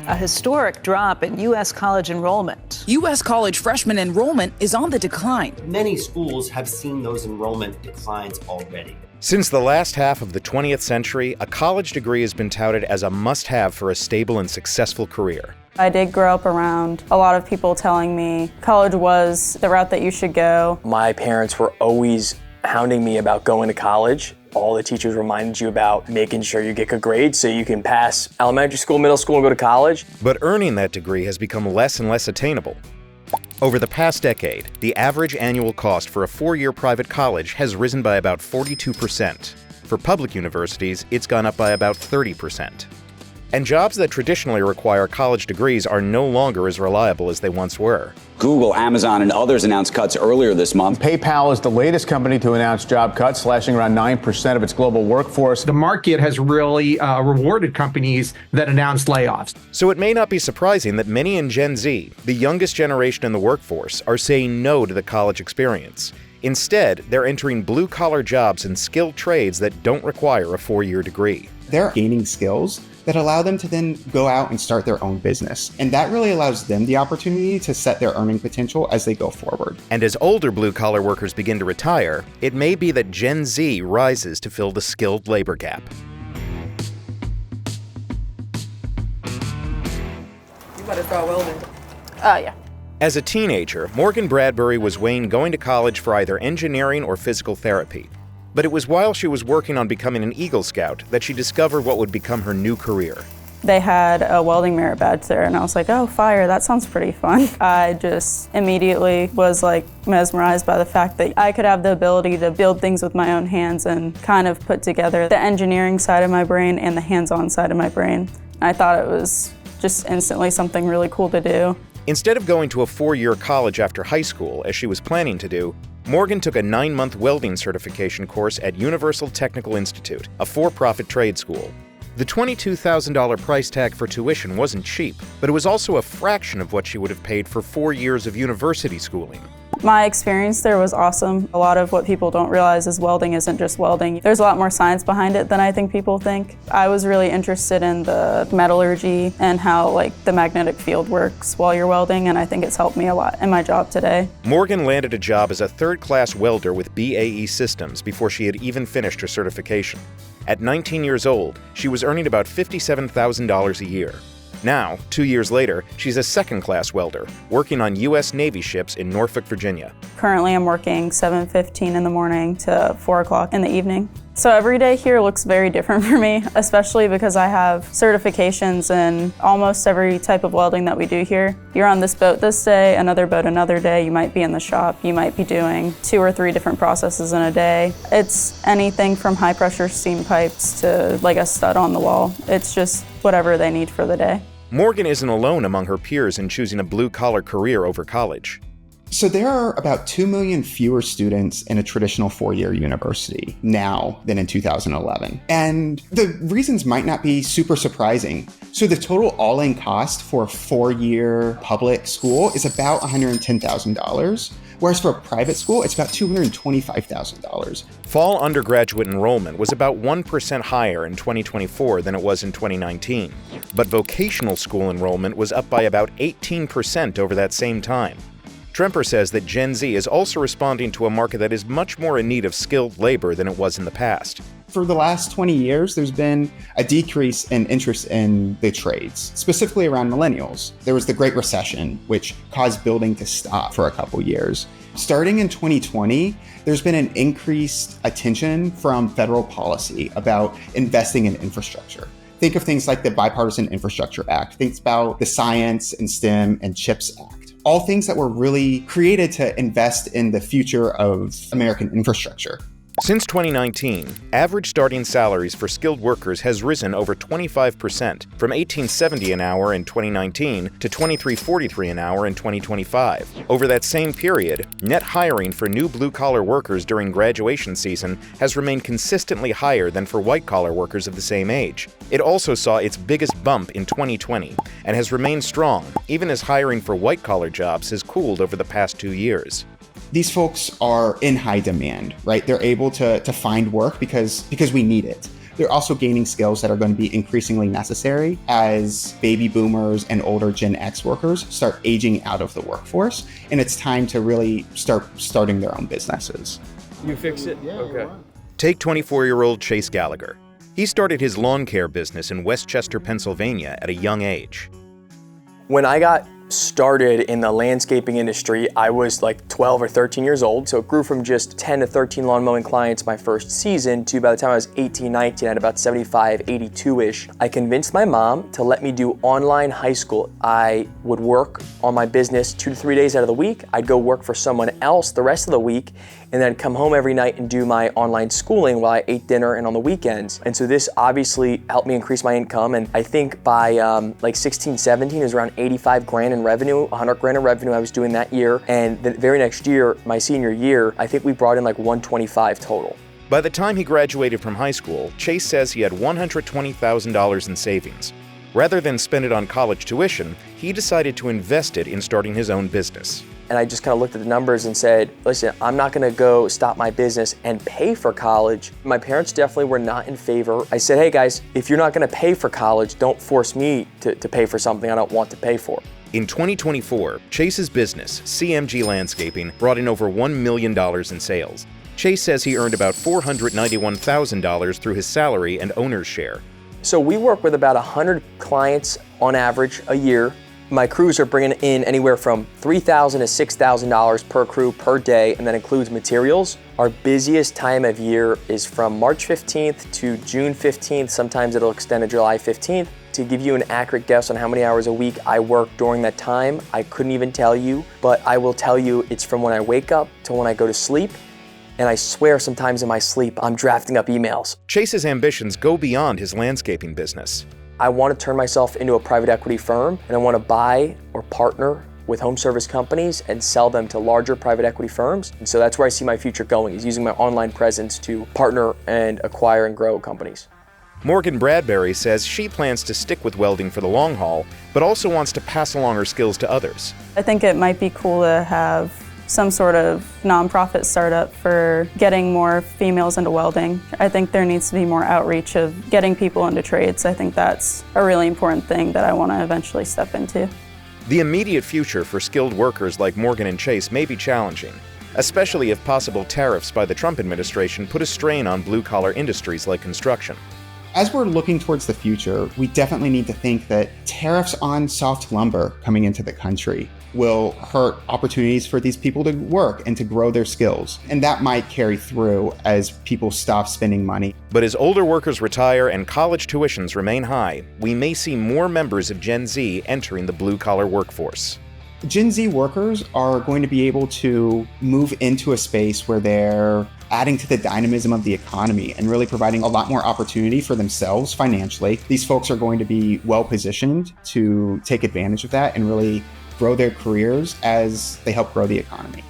A historic drop in U.S. college enrollment. U.S. college freshman enrollment is on the decline. Many schools have seen those enrollment declines already. Since the last half of the 20th century, a college degree has been touted as a must-have for a stable and successful career. I did grow up around a lot of people telling me college was the route that you should go. My parents were always hounding me about going to college. All the teachers reminded you about making sure you get good grades so you can pass elementary school, middle school, and go to college. But earning that degree has become less and less attainable. Over the past decade, the average annual cost for a 4-year private college has risen by about 42%. For public universities, it's gone up by about 30%. And jobs that traditionally require college degrees are no longer as reliable as they once were. Google, Amazon, and others announced cuts earlier this month. PayPal is the latest company to announce job cuts, slashing around 9% of its global workforce. The market has really rewarded companies that announced layoffs. So it may not be surprising that many in Gen Z, the youngest generation in the workforce, are saying no to the college experience. Instead, they're entering blue-collar jobs and skilled trades that don't require a 4-year degree. They're gaining skills that allow them to then go out and start their own business. And that really allows them the opportunity to set their earning potential as they go forward. And as older blue-collar workers begin to retire, it may be that Gen Z rises to fill the skilled labor gap. You better start welding. Yeah. As a teenager, Morgan Bradbury was weighing going to college for either engineering or physical therapy. But it was while she was working on becoming an Eagle Scout that she discovered what would become her new career. They had a welding merit badge there, and I was like, oh, fire, that sounds pretty fun. I just immediately was like mesmerized by the fact that I could have the ability to build things with my own hands and kind of put together the engineering side of my brain and the hands-on side of my brain. I thought it was just instantly something really cool to do. Instead of going to a 4-year college after high school, as she was planning to do, Morgan took a 9-month welding certification course at Universal Technical Institute, a for-profit trade school. The $22,000 price tag for tuition wasn't cheap, but it was also a fraction of what she would have paid for 4 years of university schooling. My experience there was awesome. A lot of what people don't realize is welding isn't just welding. There's a lot more science behind it than I think people think. I was really interested in the metallurgy and how the magnetic field works while you're welding, and I think it's helped me a lot in my job today. Morgan landed a job as a third-class welder with BAE Systems before she had even finished her certification. At 19 years old, she was earning about $57,000 a year. Now, 2 years later, she's a second-class welder, working on U.S. Navy ships in Norfolk, Virginia. Currently, I'm working 7:15 in the morning to 4 o'clock in the evening. So every day here looks very different for me, especially because I have certifications in almost every type of welding that we do here. You're on this boat this day, another boat another day. You might be in the shop. You might be doing 2 or 3 different processes in a day. It's anything from high-pressure steam pipes to a stud on the wall. It's just whatever they need for the day. Morgan isn't alone among her peers in choosing a blue-collar career over college. So there are about 2 million fewer students in a traditional 4-year university now than in 2011. And the reasons might not be super surprising. So the total all-in cost for a 4-year public school is about $110,000. Whereas for a private school, it's about $225,000. Fall undergraduate enrollment was about 1% higher in 2024 than it was in 2019. But vocational school enrollment was up by about 18% over that same time. Tremper says that Gen Z is also responding to a market that is much more in need of skilled labor than it was in the past. For the last 20 years, there's been a decrease in interest in the trades, specifically around millennials. There was the Great Recession, which caused building to stop for a couple years. Starting in 2020, there's been an increased attention from federal policy about investing in infrastructure. Think of things like the Bipartisan Infrastructure Act. Think about the Science and STEM and CHIPS Act. All things that were really created to invest in the future of American infrastructure. Since 2019, average starting salaries for skilled workers has risen over 25%, from $18.70 an hour in 2019 to $23.43 an hour in 2025. Over that same period, net hiring for new blue-collar workers during graduation season has remained consistently higher than for white-collar workers of the same age. It also saw its biggest bump in 2020 and has remained strong, even as hiring for white-collar jobs has cooled over the past 2 years. These folks are in high demand, right? They're able to find work because we need it. they're also gaining skills that are going to be increasingly necessary as baby boomers and older Gen X workers start aging out of the workforce. And it's time to really starting their own businesses. You fix it? Yeah, okay. Take 24-year-old Chase Gallagher. He started his lawn care business in Westchester, Pennsylvania at a young age. When I got started in the landscaping industry, I was like 12 or 13 years old. So it grew from just 10 to 13 lawn mowing clients my first season to by the time I was 18, 19, I had about 75, 82-ish. I convinced my mom to let me do online high school. I would work on my business 2 to 3 days out of the week. I'd go work for someone else the rest of the week, and then come home every night and do my online schooling while I ate dinner and on the weekends. And so this obviously helped me increase my income. And I think by like 16, 17, it was around 85 grand in revenue, 100 grand in revenue I was doing that year. And the very next year, my senior year, I think we brought in like 125 total. By the time he graduated from high school, Chase says he had $120,000 in savings. Rather than spend it on college tuition, he decided to invest it in starting his own business. And I just kind of looked at the numbers and said, listen, I'm not gonna go stop my business and pay for college. My parents definitely were not in favor. I said, hey guys, if you're not gonna pay for college, don't force me to pay for something I don't want to pay for. In 2024, Chase's business, CMG Landscaping, brought in over $1 million in sales. Chase says he earned about $491,000 through his salary and owner's share. So we work with about 100 clients on average a year. My crews are bringing in anywhere from $3,000 to $6,000 per crew per day, and that includes materials. Our busiest time of year is from March 15th to June 15th. Sometimes it'll extend to July 15th. To give you an accurate guess on how many hours a week I work during that time, I couldn't even tell you, but I will tell you it's from when I wake up to when I go to sleep. And I swear sometimes in my sleep, I'm drafting up emails. Chase's ambitions go beyond his landscaping business. I want to turn myself into a private equity firm, and I want to buy or partner with home service companies and sell them to larger private equity firms. And so that's where I see my future going, is using my online presence to partner and acquire and grow companies. Morgan Bradbury says she plans to stick with welding for the long haul, but also wants to pass along her skills to others. I think it might be cool to have some sort of nonprofit startup for getting more females into welding. I think there needs to be more outreach of getting people into trades. I think that's a really important thing that I want to eventually step into. The immediate future for skilled workers like Morgan and Chase may be challenging, especially if possible tariffs by the Trump administration put a strain on blue-collar industries like construction. As we're looking towards the future, we definitely need to think that tariffs on soft lumber coming into the country will hurt opportunities for these people to work and to grow their skills. And that might carry through as people stop spending money. But as older workers retire and college tuitions remain high, we may see more members of Gen Z entering the blue-collar workforce. Gen Z workers are going to be able to move into a space where they're adding to the dynamism of the economy and really providing a lot more opportunity for themselves financially. These folks are going to be well positioned to take advantage of that and really grow their careers as they help grow the economy.